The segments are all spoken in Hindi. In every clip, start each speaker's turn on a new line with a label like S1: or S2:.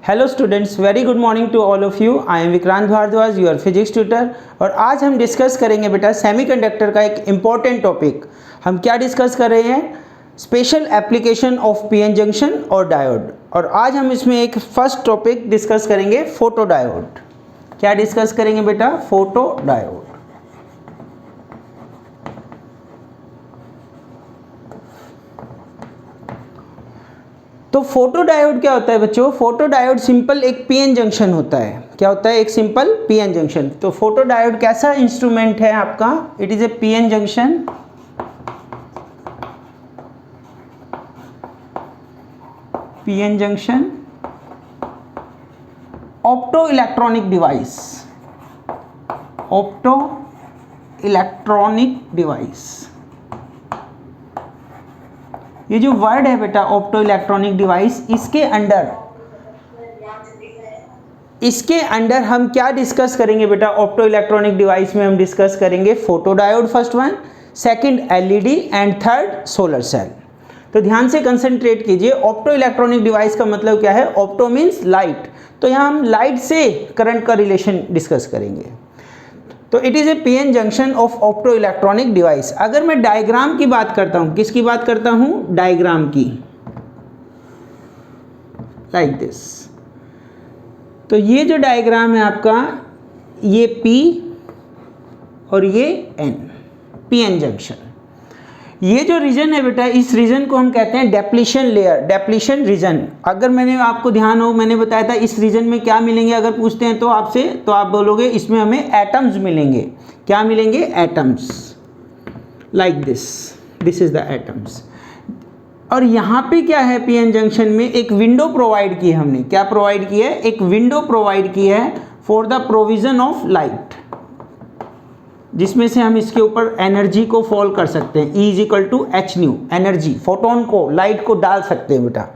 S1: Hello students, very good morning to all of you. I am Vikrant Bhardwaj, your physics tutor. और आज हम डिस्कस करेंगे बेटा सेमीकंडक्टर का एक इम्पॉर्टेंट टॉपिक। हम क्या डिस्कस कर रहे हैं? Special application of PN junction और डायोड। और आज हम इसमें एक फर्स्ट टॉपिक डिस्कस करेंगे, फोटो डायोड। क्या डिस्कस करेंगे बेटा? Photo diode. तो फोटो डायोड क्या होता है बच्चों? फोटो डायोड सिंपल एक पीएन जंक्शन होता है। क्या होता है? एक सिंपल पीएन जंक्शन। तो फोटो डायोड कैसा इंस्ट्रूमेंट है आपका? It is a PN junction. PN junction opto electronic device. Opto electronic device, ये जो वर्ड है बेटा ऑप्टो इलेक्ट्रॉनिक डिवाइस, इसके अंडर हम क्या डिस्कस करेंगे बेटा? ऑप्टो इलेक्ट्रॉनिक डिवाइस में हम डिस्कस करेंगे photo diode first one, second LED and third solar cell. तो ध्यान से कंसंट्रेट कीजिए। ऑप्टो इलेक्ट्रॉनिक डिवाइस का मतलब क्या है? Opto means light. तो यहाँ हम लाइट से करंट का रिलेशन डिस्कस करेंगे। तो it is a PN junction of opto electronic device. अगर मैं डायग्राम की बात करता हूँ, किसकी बात करता हूँ? डायग्राम की, लाइक दिस। तो ये जो डायग्राम है आपका, ये P और ये N, पीएन जंक्शन। ये जो रीजन है बेटा, इस रीजन को हम कहते हैं डेप्लीशन लेयर, डेप्लीशन रीजन। अगर मैंने आपको ध्यान हो, मैंने बताया था इस रीजन में क्या मिलेंगे अगर पूछते हैं तो आपसे, तो आप बोलोगे इसमें हमें एटम्स मिलेंगे। क्या मिलेंगे? Atoms, like this. This is the atoms. और यहाँ पे क्या है? पीएन जंक्शन में एक विंडो प्रोवाइड की है हमने। क्या प्रोवाइड की है? एक विंडो प्रोवाइड की है for the provision of light, जिसमें से हम इसके ऊपर एनर्जी को फॉल कर सकते हैं। E equal to h nu, energy, photon को, लाइट को डाल सकते हैं बेटा।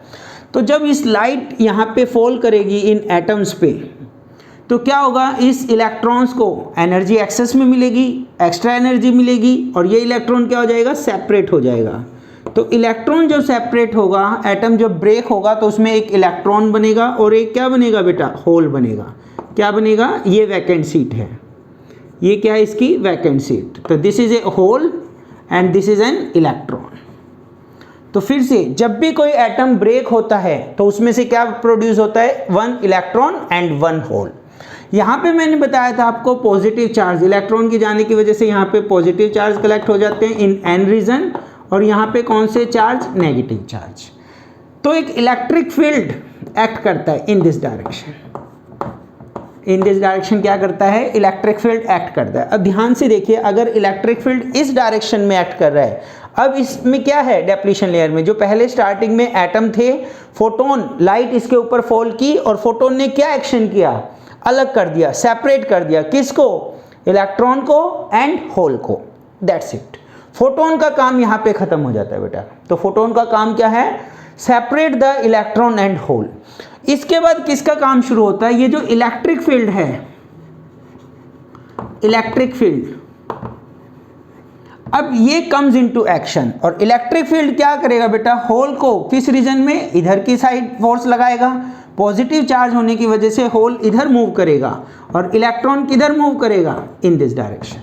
S1: तो जब इस लाइट यहाँ पे फॉल करेगी इन एटम्स पे, तो क्या होगा? इस इलेक्ट्रॉन्स को एनर्जी एक्सेस में मिलेगी, एक्स्ट्रा एनर्जी मिलेगी, और ये इलेक्ट्रॉन क्या हो जाएगा? सेपरेट हो जाएगा। तो इलेक्ट्रॉन जब सेपरेट होगा, एटम जब ब्रेक होगा, तो उसमें एक इलेक्ट्रॉन बनेगा और एक क्या बनेगा बेटा? होल बनेगा। क्या बनेगा? ये वैकेंट सीट है। ये क्या है? इसकी वैकेंट सीट। तो this is a hole and this is an electron. तो फिर से जब भी कोई एटम ब्रेक होता है तो उसमें से क्या प्रोड्यूस होता है? One electron and one hole. यहाँ पे मैंने बताया था आपको पॉजिटिव चार्ज, इलेक्ट्रॉन की जाने की वजह से यहाँ पे पॉजिटिव चार्ज कलेक्ट हो जाते हैं इन एन रीजन, और यहाँ पे कौन से चार्ज? Negative charge. तो एक इलेक्ट्रिक फील्ड एक्ट करता है in this direction. In this direction क्या करता है? इलेक्ट्रिक फील्ड एक्ट करता है। अब ध्यान से देखिए, अगर इलेक्ट्रिक फील्ड इस डायरेक्शन में एक्ट कर रहा है, अब इसमें क्या है? डेप्लीशन लेयर में जो पहले स्टार्टिंग में एटम थे, फोटोन, लाइट इसके ऊपर फॉल की और फोटोन ने क्या एक्शन किया? अलग कर दिया, सेपरेट कर दिया। किसको? इलेक्ट्रॉन को एंड होल को। That's it. फोटोन का काम यहाँ पे खत्म हो जाता है बेटा। तो फोटोन का काम क्या है? Separate the electron and hole. इसके बाद किसका काम शुरू होता है? ये जो इलेक्ट्रिक फील्ड है, इलेक्ट्रिक फील्ड, अब ये कम्स इनटू एक्शन। और इलेक्ट्रिक फील्ड क्या करेगा बेटा? होल को किस रीजन में? इधर की साइड फोर्स लगाएगा। पॉजिटिव चार्ज होने की वजह से होल इधर मूव करेगा और इलेक्ट्रॉन किधर मूव करेगा? In this direction.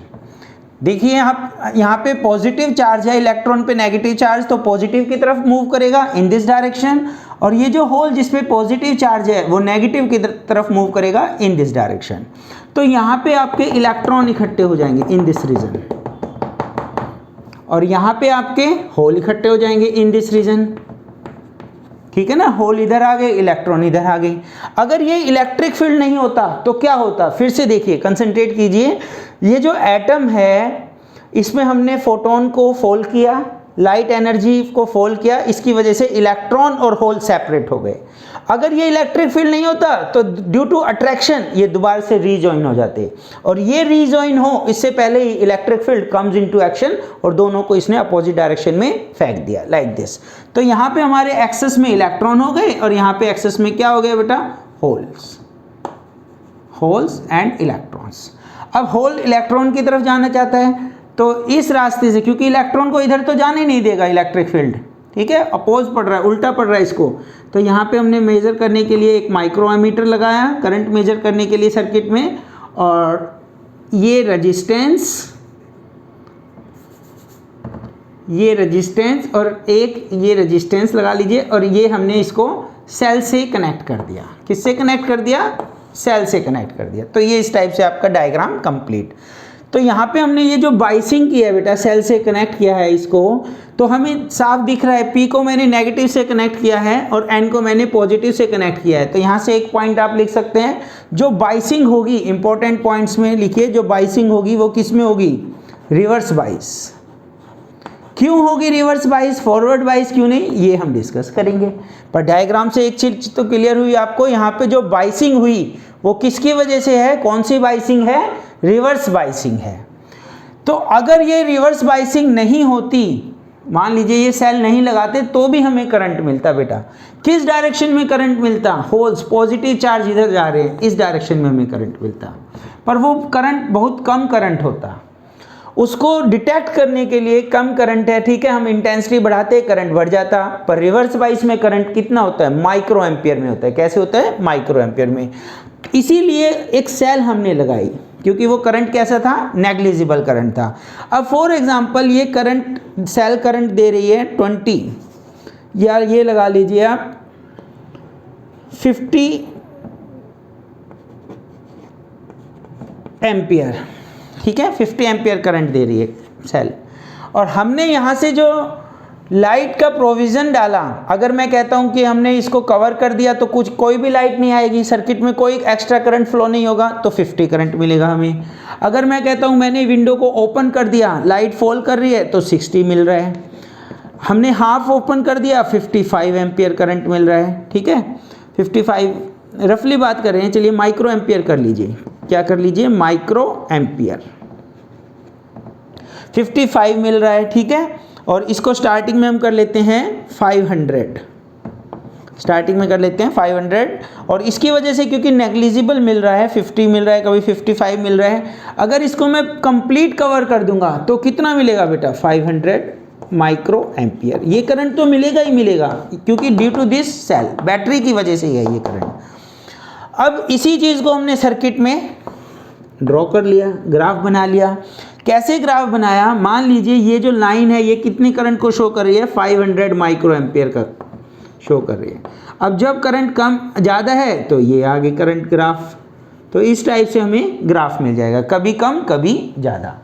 S1: देखिए यहाँ पे पॉजिटिव चार्ज है, इलेक्ट्रॉन पे नेगेटिव चार्ज, तो पॉजिटिव की तरफ मूव करेगा इन दिस डायरेक्शन। और ये जो होल जिसपे पॉजिटिव चार्ज है वो नेगेटिव की तरफ मूव करेगा इन दिस डायरेक्शन। तो यहाँ पे आपके इलेक्ट्रॉन इकट्ठे हो जाएंगे इन दिस रीजन, और यहाँ पे आपके होल इकट्ठे हो जाएंगे इन दिस रीजन। ठीक है ना? होल इधर आ गए, इलेक्ट्रॉन इधर आ गए। अगर ये इलेक्ट्रिक फील्ड नहीं होता तो क्या होता? फिर से देखिए, कंसंट्रेट कीजिए। ये जो एटम है, इसमें हमने फोटोन को फॉल किया, लाइट एनर्जी को फॉल किया, इसकी वजह से इलेक्ट्रॉन और होल सेपरेट हो गए। अगर ये इलेक्ट्रिक फील्ड नहीं होता तो ड्यू टू अट्रैक्शन ये दोबारा से रीजॉइन हो जाते, और ये रीजॉइन हो इससे पहले ही electric field comes into action और दोनों को इसने अपोजिट डायरेक्शन में फेंक दिया, लाइक दिस। तो यहाँ पे हमारे एक्सेस में इलेक्ट्रॉन हो गए और यहाँ पे एक्सेस में क्या हो गया बेटा? Holes, holes and electrons. अब होल इलेक्ट्रॉन की तरफ जाना चाहता है, तो इस रास्ते से, क्योंकि इलेक्ट्रॉन को इधर तो जाने नहीं देगा इलेक्ट्रिक फील्ड, ठीक है, अपोज पड़ रहा है, उल्टा पड़ रहा है इसको। तो यहाँ पे हमने मेजर करने के लिए एक माइक्रो एमीटर लगाया करंट मेजर करने के लिए सर्किट में, और ये रेजिस्टेंस और एक ये रेजिस्टेंस लगा लीजिए, और ये हमने इसको सेल से कनेक्ट कर दिया। किससे कनेक्ट कर दिया? सेल से कनेक्ट कर दिया। तो ये इस टाइप से आपका डायग्राम कंप्लीट। तो यहाँ पे हमने ये जो बाइसिंग किया है बेटा, सेल से कनेक्ट किया है इसको, तो हमें साफ दिख रहा है P को मैंने नेगेटिव से कनेक्ट किया है और N को मैंने पॉजिटिव से कनेक्ट किया है। तो यहाँ से एक पॉइंट आप लिख सकते हैं, जो बाइसिंग होगी, इंपॉर्टेंट पॉइंट्स में लिखिए, जो बाइसिंग होगी वो किस में होगी? Reverse bias. क्यों होगी रिवर्स बाइस, फॉरवर्ड बाइस क्यों नहीं, ये हम डिस्कस करेंगे। पर डायग्राम से एक चीज तो क्लियर हुई आपको, यहाँ पे जो बाइसिंग हुई वो किसकी वजह से है? कौन सी बाइसिंग है? रिवर्स बाइसिंग है। तो अगर ये रिवर्स बाइसिंग नहीं होती, मान लीजिए ये सेल नहीं लगाते, तो भी हमें करंट मिलता बेटा। किस डायरेक्शन में करंट मिलता? होल्स, पॉजिटिव चार्ज इधर जा रहे हैं, इस डायरेक्शन में हमें करंट मिलता। पर वो करंट बहुत कम करंट होता। उसको डिटेक्ट करने के लिए कम करंट है, ठीक है, हम इंटेंसिटी बढ़ाते करंट बढ़ जाता। पर रिवर्स बाइस में करंट कितना होता है? माइक्रो एम्पियर में होता है। कैसे होता है? माइक्रो एम्पियर में। इसीलिए एक सेल हमने लगाई, क्योंकि वो करंट कैसा था? नेग्लिजिबल करंट था। अब फॉर एग्जांपल ये करंट, सेल करंट दे रही है 20, या ये लगा लीजिए आप 50 एम्पियर, ठीक है, 50 एम्पियर करंट दे रही है सेल। और हमने यहाँ से जो लाइट का प्रोविज़न डाला, अगर मैं कहता हूँ कि हमने इसको कवर कर दिया तो कोई भी लाइट नहीं आएगी, सर्किट में कोई एक्स्ट्रा करंट फ्लो नहीं होगा, तो 50 करंट मिलेगा हमें। अगर मैं कहता हूँ मैंने विंडो को ओपन कर दिया, लाइट फॉल कर रही है, तो 60 मिल रहा है। हमने हाफ ओपन कर दिया, 55 एम्पियर करंट मिल रहा है, ठीक है, 55 रफली बात कर रहे हैं। चलिए माइक्रो एम्पियर कर लीजिए, क्या कर लीजिए? माइक्रो एम्पियर 55 मिल रहा है, ठीक है। और इसको स्टार्टिंग में हम कर लेते हैं 500, स्टार्टिंग में कर लेते हैं 500। और इसकी वजह से क्योंकि नेग्लिजिबल मिल रहा है, 50 मिल रहा है, कभी 55 मिल रहा है, अगर इसको मैं कंप्लीट कवर कर दूंगा तो कितना मिलेगा बेटा? 500 माइक्रो एम्पियर। ये करंट तो मिलेगा ही मिलेगा, क्योंकि due to this cell, battery की वजह से ही है ये करंट। अब इसी चीज़ को हमने सर्किट में ड्रॉ कर लिया, ग्राफ बना लिया। कैसे ग्राफ बनाया? मान लीजिए ये जो लाइन है ये कितनी करंट को शो कर रही है? 500 माइक्रो एम्पियर का शो कर रही है। अब जब करंट कम ज़्यादा है तो ये आगे करंट ग्राफ, तो इस टाइप से हमें ग्राफ मिल जाएगा, कभी कम कभी ज़्यादा।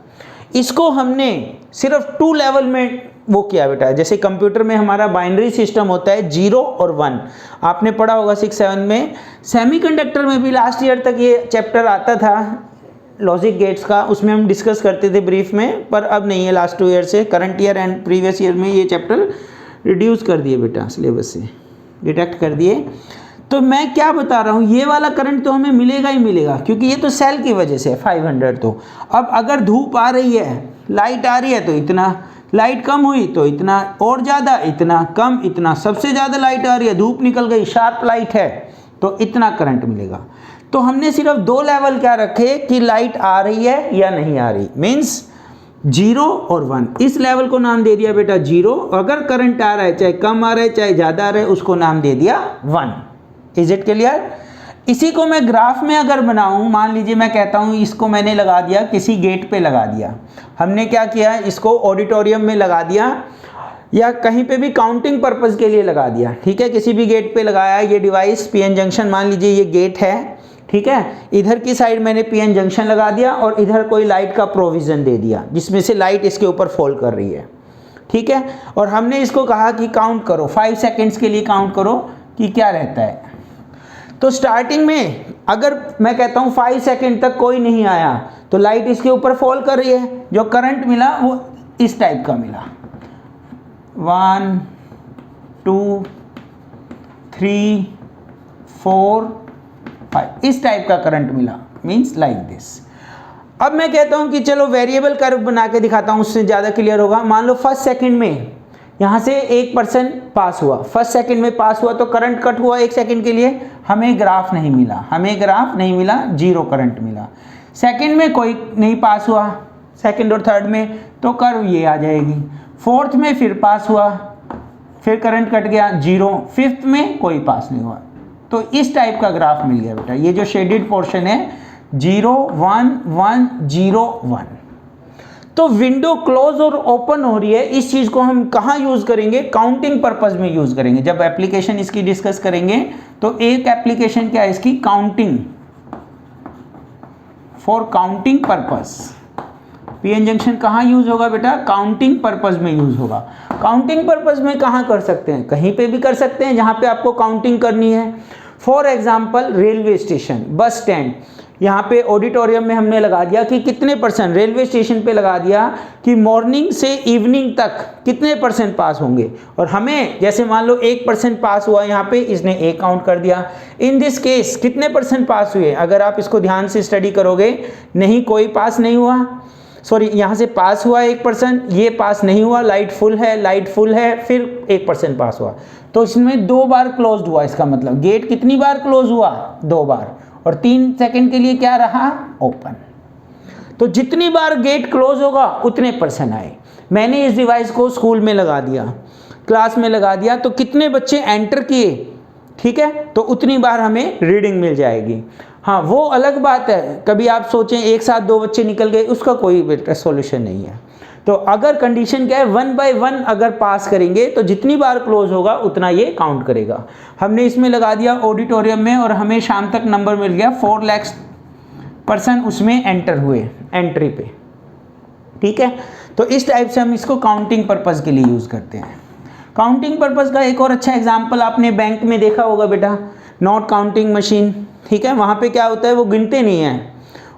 S1: इसको हमने सिर्फ 2 लेवल में वो किया बेटा। जैसे कंप्यूटर में हमारा बाइनरी सिस्टम होता है 0 और 1, आपने पढ़ा होगा 6-7 में। सेमीकंडक्टर में भी लास्ट ईयर तक ये चैप्टर आता था लॉजिक गेट्स का, उसमें हम डिस्कस करते थे ब्रीफ में, पर अब नहीं है लास्ट 2 ईयर से। Current year and previous year में ये चैप्टर रिड्यूस कर दिए बेटा, सिलेबस से डिटेक्ट कर दिए। तो मैं क्या बता रहा हूँ, ये वाला करंट तो हमें मिलेगा ही मिलेगा, क्योंकि ये तो सेल की वजह से 500। तो अब अगर धूप आ रही है, लाइट आ रही है, तो इतना, लाइट कम हुई तो इतना, और ज़्यादा, इतना कम, इतना, सबसे ज़्यादा लाइट आ रही है, धूप निकल गई, शार्प लाइट है, तो इतना करंट मिलेगा। तो हमने सिर्फ 2 लेवल क्या रखे कि लाइट आ रही है या नहीं आ रही, मीन्स 0 और 1। इस लेवल को नाम दे दिया बेटा 0। अगर करंट आ रहा है, चाहे कम आ रहा है चाहे ज़्यादा आ रहा है, उसको नाम दे दिया 1। Is it clear? इसी को मैं ग्राफ में अगर बनाऊं, मान लीजिए मैं कहता हूं इसको मैंने लगा दिया किसी गेट पे लगा दिया, हमने क्या किया, इसको ऑडिटोरियम में लगा दिया या कहीं पे भी काउंटिंग पर्पज़ के लिए लगा दिया, ठीक है, किसी भी गेट पे लगाया। ये डिवाइस पीएन जंक्शन, मान लीजिए ये गेट है, ठीक है, इधर की साइड मैंने पीएन जंक्शन लगा दिया और इधर कोई लाइट का प्रोविज़न दे दिया जिसमें से लाइट इसके ऊपर फॉल कर रही है, ठीक है। और हमने इसको कहा कि काउंट करो, 5 सेकेंड्स के लिए काउंट करो कि क्या रहता है। तो स्टार्टिंग में अगर मैं कहता हूँ 5 सेकेंड तक कोई नहीं आया, तो लाइट इसके ऊपर फॉल कर रही है, जो करंट मिला वो इस टाइप का मिला, 1 2 3 4 5, इस टाइप का करंट मिला, मीन्स लाइक दिस। अब मैं कहता हूं कि चलो वेरिएबल कर्व बना के दिखाता हूं, उससे ज़्यादा क्लियर होगा। मान लो फर्स्ट सेकंड में यहाँ से 1% पास हुआ, फर्स्ट सेकंड में पास हुआ, तो करंट कट हुआ 1 सेकंड के लिए, हमें ग्राफ नहीं मिला, हमें ग्राफ नहीं मिला, 0 करंट मिला। सेकंड में कोई नहीं पास हुआ, सेकंड और थर्ड में, तो कर्व ये आ जाएगी। फोर्थ में फिर पास हुआ, फिर करंट कट गया 0, फिफ्थ में कोई पास नहीं हुआ। तो इस टाइप का ग्राफ मिल गया बेटा। ये जो शेडेड पोर्शन है 0 1 1 0 1। तो विंडो क्लोज और ओपन हो रही है, इस चीज को हम कहाँ यूज करेंगे? काउंटिंग पर्पस में यूज करेंगे। जब एप्लीकेशन इसकी डिस्कस करेंगे तो एक एप्लीकेशन क्या है इसकी? Counting, for counting purpose. PN junction कहाँ यूज होगा बेटा? काउंटिंग पर्पस में यूज होगा। काउंटिंग पर्पस में कहाँ कर सकते हैं? कहीं पे भी कर सकते हैं जहाँ पे आपको काउंटिंग करनी है। For example railway station, bus stand, यहाँ पे ऑडिटोरियम में हमने लगा दिया कि कितने परसेंट, रेलवे स्टेशन पे लगा दिया कि मॉर्निंग से इवनिंग तक कितने परसेंट पास होंगे, और हमें जैसे मान लो 1% पास हुआ यहाँ पे, इसने 1 काउंट कर दिया। इन दिस केस कितने परसेंट पास हुए? अगर आप इसको ध्यान से स्टडी करोगे, नहीं कोई पास नहीं हुआ, सॉरी यहाँ से पास हुआ 1%, ये पास नहीं हुआ, लाइट फुल है, लाइट फुल है, फिर 1% पास हुआ। तो इसमें 2 बार क्लोज्ड हुआ। इसका मतलब गेट कितनी बार क्लोज हुआ? 2 बार, और 3 सेकंड के लिए क्या रहा? ओपन। तो जितनी बार गेट क्लोज होगा उतने परसेंट आए। मैंने इस डिवाइस को स्कूल में लगा दिया, क्लास में लगा दिया, तो कितने बच्चे एंटर किए, ठीक है, तो उतनी बार हमें रीडिंग मिल जाएगी। हाँ, वो अलग बात है, कभी आप सोचें एक साथ 2 बच्चे निकल गए, उसका कोई सॉल्यूशन नहीं है। तो अगर कंडीशन क्या है? 1 by 1 अगर पास करेंगे तो जितनी बार क्लोज होगा उतना ये काउंट करेगा। हमने इसमें लगा दिया ऑडिटोरियम में, और हमें शाम तक नंबर मिल गया 4 लाख पर्सन उसमें एंटर हुए एंट्री पे, ठीक है। तो इस टाइप से हम इसको काउंटिंग पर्पस के लिए यूज करते हैं। काउंटिंग पर्पस का एक और अच्छा एग्जाम्पल आपने बैंक में देखा होगा बेटा, नोट काउंटिंग मशीन, ठीक है। वहाँ पे क्या होता है, वो गिनते नहीं हैं,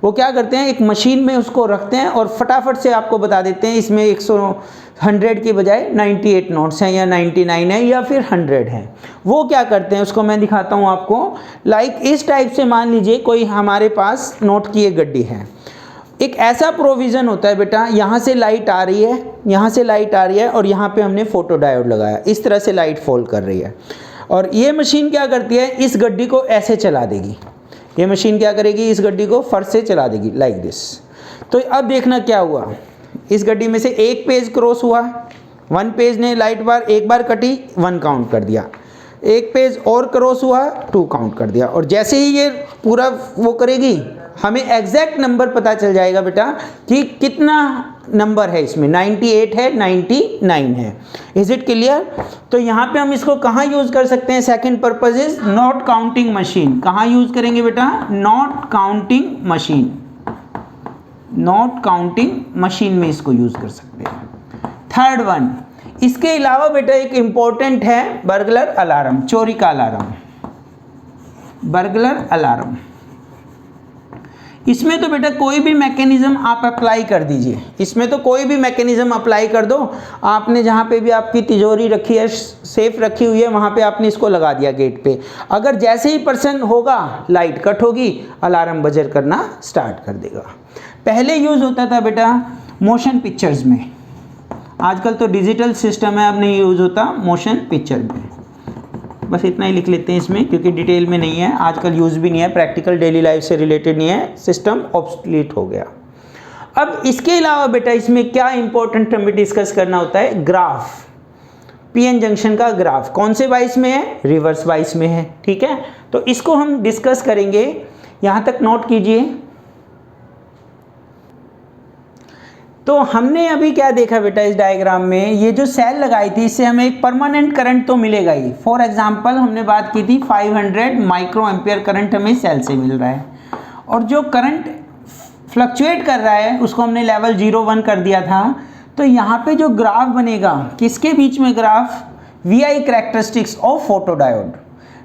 S1: वो क्या करते हैं, एक मशीन में उसको रखते हैं और फटाफट से आपको बता देते हैं इसमें 100 की बजाय 98 नोट्स हैं, या 99 है, या फिर 100 है। वो क्या करते हैं, उसको मैं दिखाता हूँ आपको। लाइक इस टाइप से मान लीजिए कोई हमारे पास नोट की एक गड्डी है। एक ऐसा प्रोविज़न होता है बेटा, यहाँ से लाइट आ रही है, यहाँ से लाइट आ रही है, और यहाँ पे हमने फोटो डायोड लगाया, इस तरह से लाइट फॉल कर रही है। और ये मशीन क्या करती है, इस गड्डी को ऐसे चला देगी। ये मशीन क्या करेगी, इस गड्डी को फर्श से चला देगी लाइक दिस। तो अब देखना क्या हुआ, इस गड्डी में से एक पेज क्रॉस हुआ, 1 पेज ने लाइट बार एक बार कटी, 1 काउंट कर दिया, एक पेज और क्रॉस हुआ, 2 काउंट कर दिया। और जैसे ही ये पूरा वो करेगी, हमें एग्जैक्ट नंबर पता चल जाएगा बेटा कि कितना नंबर है इसमें, 98 है, 99 है। Is it clear? तो यहाँ पे हम इसको कहाँ यूज कर सकते हैं? Second purpose is note counting machine. कहाँ यूज करेंगे बेटा? Note counting machine, note counting machine में इसको यूज कर सकते हैं। थर्ड वन, इसके अलावा बेटा एक इंपॉर्टेंट है बर्गलर अलार्म, चोरी का अलार्म, बर्गलर अलार्म। इसमें तो बेटा कोई भी मैकेनिज्म आप अप्लाई कर दीजिए, इसमें तो कोई भी मैकेनिज्म अप्लाई कर दो। आपने जहाँ पे भी आपकी तिजोरी रखी है, सेफ रखी हुई है, वहाँ पे आपने इसको लगा दिया गेट पे। अगर जैसे ही पर्सन होगा, लाइट कट होगी, अलार्म बजर करना स्टार्ट कर देगा। पहले यूज़ होता था बेटा मोशन पिक्चर्स में, आजकल तो डिजिटल सिस्टम है, अब नहीं यूज़ होता मोशन पिक्चर में। बस इतना ही लिख लेते हैं इसमें, क्योंकि डिटेल में नहीं है, आजकल यूज़ भी नहीं है, प्रैक्टिकल डेली लाइफ से रिलेटेड नहीं है, सिस्टम ऑब्सोलीट हो गया। अब इसके अलावा बेटा इसमें क्या इंपॉर्टेंट हमें डिस्कस करना होता है? ग्राफ, पीएन जंक्शन का ग्राफ कौन से वाइस में है? रिवर्स वाइस में है, ठीक है। तो इसको हम डिस्कस करेंगे, यहाँ तक नोट कीजिए। तो हमने अभी क्या देखा बेटा इस डायग्राम में, ये जो सेल लगाई थी इससे हमें एक परमानेंट करंट तो मिलेगा ही। फॉर एग्जांपल हमने बात की थी 500 माइक्रो एम्पियर करंट हमें सेल से मिल रहा है, और जो करंट फ्लक्चुएट कर रहा है उसको हमने लेवल 0 1 कर दिया था। तो यहाँ पे जो ग्राफ बनेगा, किसके बीच में graph? VI characteristics of photodiode.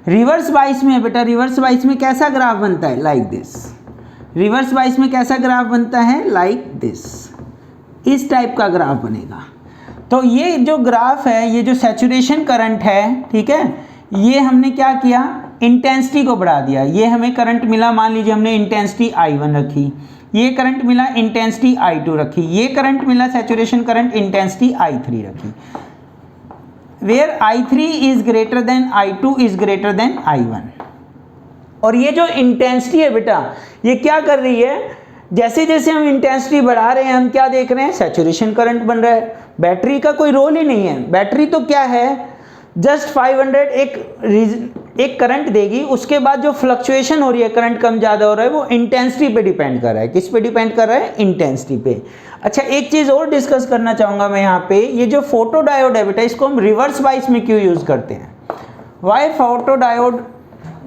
S1: Reverse bias में बेटा, रिवर्स वाइस में कैसा ग्राफ बनता है? Like this. रिवर्स वाइस में कैसा ग्राफ बनता है? लाइक दिस, इस टाइप का ग्राफ बनेगा। तो ये जो ग्राफ है, ये जो सैचुरेशन करंट है, ठीक है, ये हमने क्या किया? इंटेंसिटी को बढ़ा दिया। ये हमें करंट मिला, मान लीजिए हमने इंटेंसिटी I1 रखी, ये करंट मिला इंटेंसिटी I2 रखी, ये करंट मिला सैचुरेशन करंट इंटेंसिटी I3 रखी, where I3 is greater than I2 is greater than I1। और ये जो इंटेंसिटी है बेटा, ये क्या कर रही है? जैसे जैसे हम इंटेंसिटी बढ़ा रहे हैं, हम क्या देख रहे हैं? सैचुरेशन करंट बन रहा है। बैटरी का कोई रोल ही नहीं है। बैटरी तो क्या है? जस्ट 500 एक करंट देगी, उसके बाद जो फ्लक्चुएशन हो रही है, करंट कम ज़्यादा हो रहा है, वो इंटेंसिटी पे डिपेंड कर रहा है। किस पे डिपेंड कर रहा है? इंटेंसिटी पे। अच्छा, एक चीज़ और डिस्कस करना चाहूँगा मैं यहाँ पे, ये जो फोटो डायोड है बेटा, इसको हम रिवर्स बाइस में क्यों यूज़ करते हैं? वाई फोटो डायोड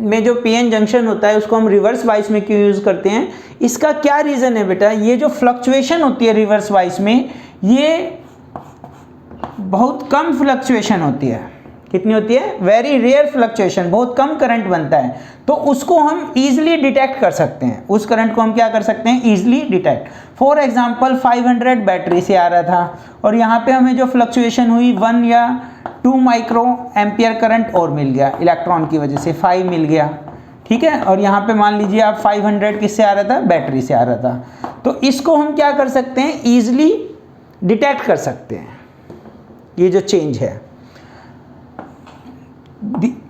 S1: में जो पीएन जंक्शन होता है उसको हम रिवर्स बाइस में क्यों यूज़ करते हैं? इसका क्या रीज़न है बेटा? ये जो फ्लक्चुएशन होती है रिवर्स बाइस में, ये बहुत कम फ्लक्चुएशन होती है। कितनी होती है? वेरी रेयर फ्लक्चुएशन, बहुत कम करंट बनता है, तो उसको हम ईजिली डिटेक्ट कर सकते हैं। उस करंट को हम क्या कर सकते हैं? Easily detect. For example 500 battery से आ रहा था और यहाँ पे हमें जो फ्लक्चुएशन हुई 1 या 2 माइक्रो एम्पियर करंट और मिल गया, इलेक्ट्रॉन की वजह से 5 मिल गया, ठीक है। और यहाँ पे मान लीजिए आप 500 किससे आ रहा था? बैटरी से आ रहा था। तो इसको हम क्या कर सकते हैं? ईजिली डिटेक्ट कर सकते हैं, ये जो चेंज है।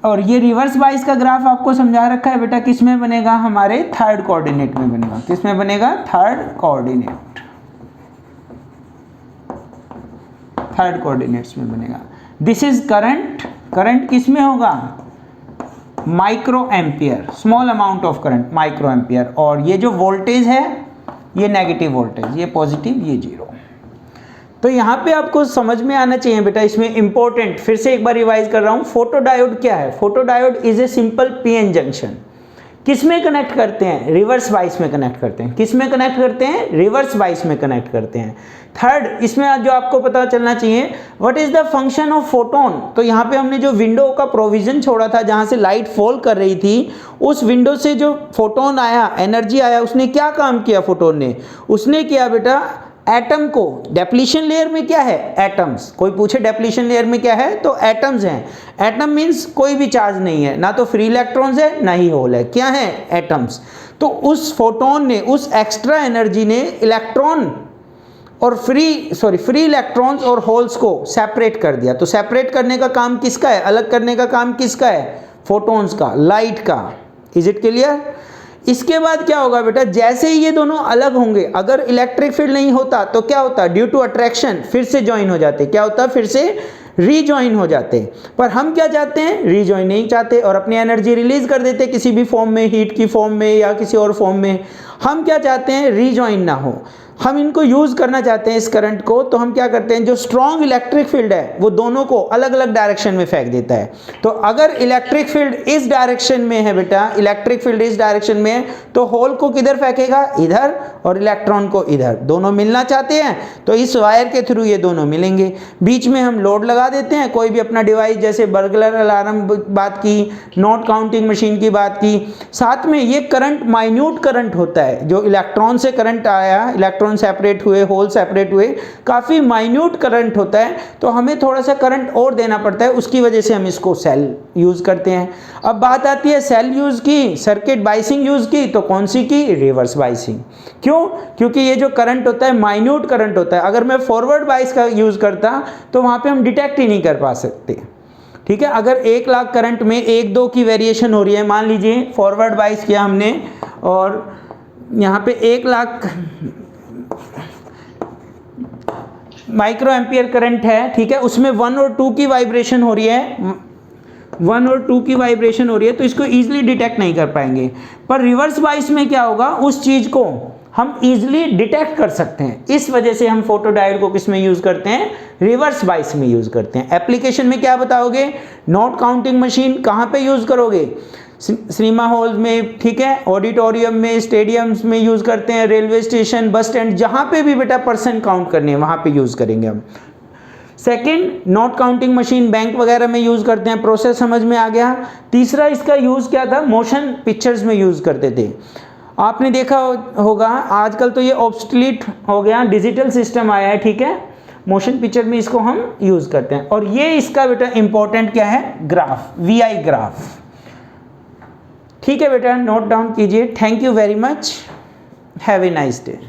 S1: और ये रिवर्स बाइस का ग्राफ आपको समझा रखा है बेटा, किस में बनेगा? हमारे थर्ड कोऑर्डिनेट में बनेगा। किस में बनेगा? थर्ड कोऑर्डिनेट, थर्ड कोऑर्डिनेट्स में बनेगा। दिस इज करंट, करंट किस में होगा? Micro ampere, small amount of current micro ampere. और ये जो वोल्टेज है ये नेगेटिव वोल्टेज, ये पॉजिटिव, ये जीरो। तो यहाँ पे आपको समझ में आना चाहिए बेटा, इसमें इंपॉर्टेंट, फिर से एक बार रिवाइज कर रहा हूँ, फोटो डायोड क्या है? Photo diode is a simple PN junction. किस में कनेक्ट करते हैं? रिवर्स बाइस में कनेक्ट करते हैं। किस में कनेक्ट करते हैं? रिवर्स बाइस में कनेक्ट करते हैं। थर्ड, इसमें जो आपको पता चलना चाहिए, what is the function of photon. तो यहाँ पे हमने जो विंडो का प्रोविजन छोड़ा था, जहाँ से लाइट फॉल कर रही थी, उस विंडो से जो फोटोन आया, एनर्जी आया, उसने क्या काम किया? फोटोन ने, उसने किया बेटा, एटम को, डेप्लीशन लेयर में क्या है? एटम्स। कोई पूछे डेप्लीशन लेयर में क्या है, तो एटम्स हैं। एटम मीन्स कोई भी चार्ज नहीं है, ना तो फ्री इलेक्ट्रॉन्स है ना ही होल है, क्या है? एटम्स। तो उस फोटोन ने, उस एक्स्ट्रा एनर्जी ने इलेक्ट्रॉन और फ्री इलेक्ट्रॉन्स और होल्स को सेपरेट कर दिया। तो सेपरेट करने का काम किसका है? अलग करने का काम किसका है? फोटोन्स का, लाइट का। Is it clear? इसके बाद क्या होगा बेटा? जैसे ही ये दोनों अलग होंगे, अगर इलेक्ट्रिक फील्ड नहीं होता तो क्या होता? ड्यू टू अट्रैक्शन फिर से ज्वाइन हो जाते। क्या होता? फिर से रीजॉइन हो जाते। पर हम क्या चाहते हैं? रीजॉइन नहीं चाहते और अपनी एनर्जी रिलीज कर देते किसी भी फॉर्म में, हीट की फॉर्म में या किसी और फॉर्म में। हम क्या चाहते हैं? रीजॉइन ना हो, हम इनको यूज़ करना चाहते हैं इस करंट को। तो हम क्या करते हैं? जो स्ट्रॉन्ग इलेक्ट्रिक फील्ड है वो दोनों को अलग अलग डायरेक्शन में फेंक देता है। तो अगर इलेक्ट्रिक फील्ड इस डायरेक्शन में है बेटा, इलेक्ट्रिक फील्ड इस डायरेक्शन में है, तो होल को किधर फेंकेगा? इधर, और इलेक्ट्रॉन को इधर। दोनों मिलना चाहते हैं तो इस वायर के थ्रू ये दोनों मिलेंगे। बीच में हम लोड लगा देते हैं, कोई भी अपना डिवाइस, जैसे बर्गलर अलार्म बात की, नोट काउंटिंग मशीन की बात की। साथ में ये करंट माइन्यूट करंट होता है, जो इलेक्ट्रॉन से करंट आया, इलेक्ट्रॉन सेपरेट हुए, होल सेपरेट हुए, काफी माइन्यूट करंट होता है। तो हमें थोड़ा सा करंट और देना पड़ता है, उसकी वजह से हम इसको सेल यूज करते हैं। अब बात आती है सेल यूज की, सर्किट बाइसिंग यूज की, तो कौन सी की? Reverse biasing. क्यों? क्योंकि ये जो करंट होता है माइन्यूट करंट होता है। अगर मैं फॉरवर्ड बाइस का यूज करता तो वहां पे हम डिटेक्ट ही नहीं कर पा सकते, ठीक है। अगर 1 लाख करंट में 1-2 की वेरिएशन हो रही है, मान लीजिए फॉरवर्ड बाइस किया हमने और यहाँ पे 1 लाख माइक्रो एम्पियर करंट है, ठीक है, उसमें 1 और 2 की वाइब्रेशन हो रही है, 1 और 2 की वाइब्रेशन हो रही है, तो इसको इजीली डिटेक्ट नहीं कर पाएंगे। पर रिवर्स बाइस में क्या होगा? उस चीज को हम इजीली डिटेक्ट कर सकते हैं। इस वजह से हम फोटो डायोड को किस में यूज करते हैं? रिवर्स बाइस में यूज करते हैं। एप्लीकेशन में क्या बताओगे? नोट काउंटिंग मशीन कहाँ पे यूज करोगे? सिनेमा हॉल में, ठीक है, ऑडिटोरियम में, स्टेडियम्स में यूज करते हैं, रेलवे स्टेशन, बस स्टैंड, जहां पे भी बेटा पर्सन काउंट करने हैं वहां पे यूज करेंगे हम। Second, note counting machine bank वगैरह में यूज करते हैं। प्रोसेस समझ में आ गया। तीसरा, इसका यूज क्या था? मोशन पिक्चर्स में यूज करते थे। आपने देखा होगा आजकल तो ये ऑब्सोलीट हो गया, डिजिटल सिस्टम आया है, ठीक है। मोशन पिक्चर में इसको हम यूज करते हैं। और ये इसका बेटा इंपॉर्टेंट क्या है? ग्राफ, VI ग्राफ, ठीक है बेटा, नोट डाउन कीजिए। Thank you very much, have a nice day.